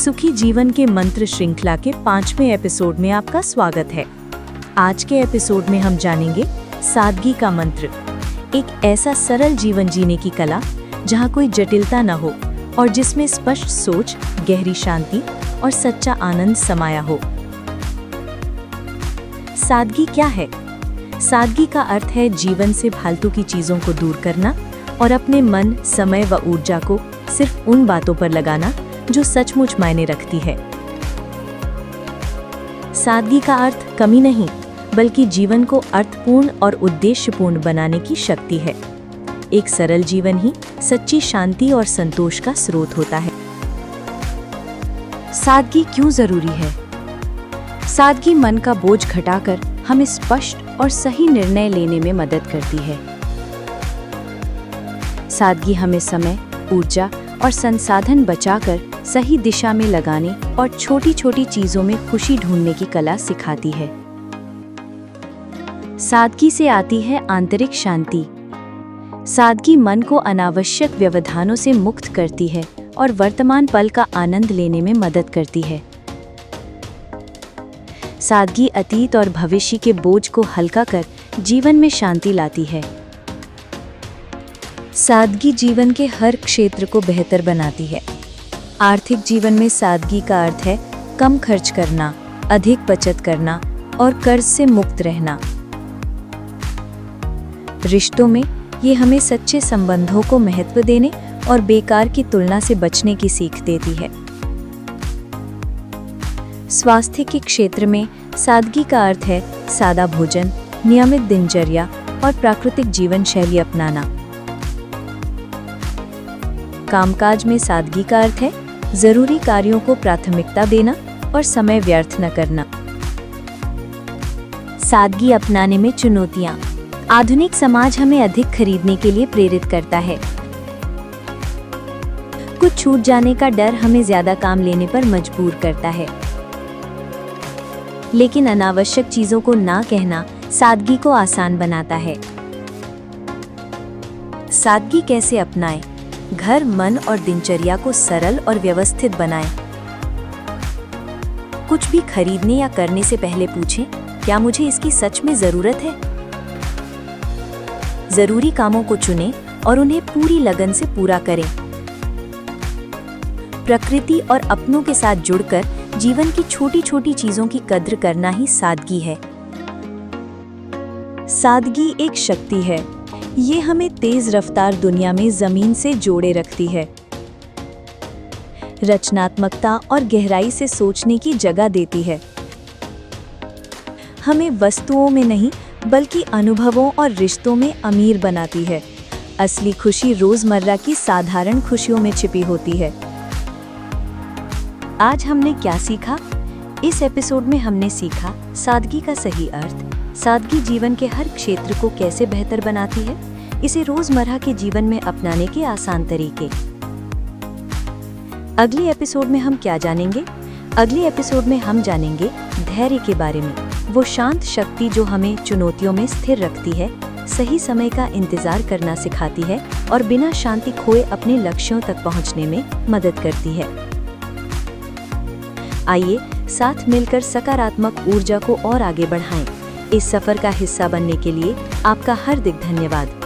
सुखी जीवन के मंत्र श्रृंखला के 5वें एपिसोड में आपका स्वागत है। आज के एपिसोड में हम जानेंगे सादगी का मंत्र, एक ऐसा सरल जीवन जीने की कला जहां कोई जटिलता न हो और जिसमें स्पष्ट सोच, गहरी शांति और सच्चा आनंद समाया हो। सादगी क्या है? सादगी का अर्थ है जीवन से फालतू की चीजों को दूर करना और अपने मन, समय व ऊर्जा को सिर्फ उन बातों पर लगाना जो सचमुच मायने रखती है। सादगी का अर्थ कमी नहीं, बल्कि जीवन को अर्थपूर्ण और उद्देश्यपूर्ण बनाने की शक्ति है। एक सरल जीवन ही सच्ची शांति और संतोष का स्रोत होता है। सादगी क्यों जरूरी है? सादगी मन का बोझ घटाकर हमें स्पष्ट और सही निर्णय लेने में मदद करती है। सादगी हमें समय, ऊर्जा और संसाधन बचाकर सही दिशा में लगाने और छोटी छोटी चीजों में खुशी ढूंढने की कला सिखाती है। सादगी से आती है आंतरिक शांति। सादगी मन को अनावश्यक व्यवधानों से मुक्त करती है और वर्तमान पल का आनंद लेने में मदद करती है। सादगी अतीत और भविष्य के बोझ को हल्का कर जीवन में शांति लाती है। सादगी जीवन के हर क्षेत्र को बेहतर बनाती है। आर्थिक जीवन में सादगी का अर्थ है कम खर्च करना, अधिक बचत करना और कर्ज से मुक्त रहना। रिश्तों में ये हमें सच्चे संबंधों को महत्व देने और बेकार की तुलना से बचने की सीख देती है। स्वास्थ्य के क्षेत्र में सादगी का अर्थ है सादा भोजन, नियमित दिनचर्या और प्राकृतिक जीवन शैली अपनाना। कामकाज में सादगी का अर्थ है जरूरी कार्यों को प्राथमिकता देना और समय व्यर्थ न करना। सादगी अपनाने में चुनौतियां। आधुनिक समाज हमें अधिक खरीदने के लिए प्रेरित करता है। कुछ छूट जाने का डर हमें ज्यादा काम लेने पर मजबूर करता है। लेकिन अनावश्यक चीजों को ना कहना सादगी को आसान बनाता है। सादगी कैसे अपनाएं? घर, मन और दिनचर्या को सरल और व्यवस्थित बनाएं। कुछ भी खरीदने या करने से पहले पूछें, क्या मुझे इसकी सच में जरूरत है? जरूरी कामों को चुनें और उन्हें पूरी लगन से पूरा करें। प्रकृति और अपनों के साथ जुड़कर जीवन की छोटी छोटी चीजों की कद्र करना ही सादगी है। सादगी एक शक्ति है। ये हमें तेज रफ्तार दुनिया में जमीन से जोड़े रखती है। रचनात्मकता और गहराई से सोचने की जगह देती है। हमें वस्तुओं में नहीं, बल्कि अनुभवों और रिश्तों में अमीर बनाती है। असली खुशी रोजमर्रा की साधारण खुशियों में छिपी होती है। आज हमने क्या सीखा? इस एपिसोड में हमने सीखा सादगी का सही अर्थ, सादगी जीवन के हर क्षेत्र को कैसे बेहतर बनाती है, इसे रोजमर्रा के जीवन में अपनाने के आसान तरीके। अगले एपिसोड में हम क्या जानेंगे? अगले एपिसोड में हम जानेंगे धैर्य के बारे में, वो शांत शक्ति जो हमें चुनौतियों में स्थिर रखती है, सही समय का इंतजार करना सिखाती है और बिना शांति खोए अपने लक्ष्यों तक पहुंचने में मदद करती है। आइए साथ मिलकर सकारात्मक ऊर्जा को और आगे बढ़ाएं। इस सफर का हिस्सा बनने के लिए आपका हार्दिक धन्यवाद।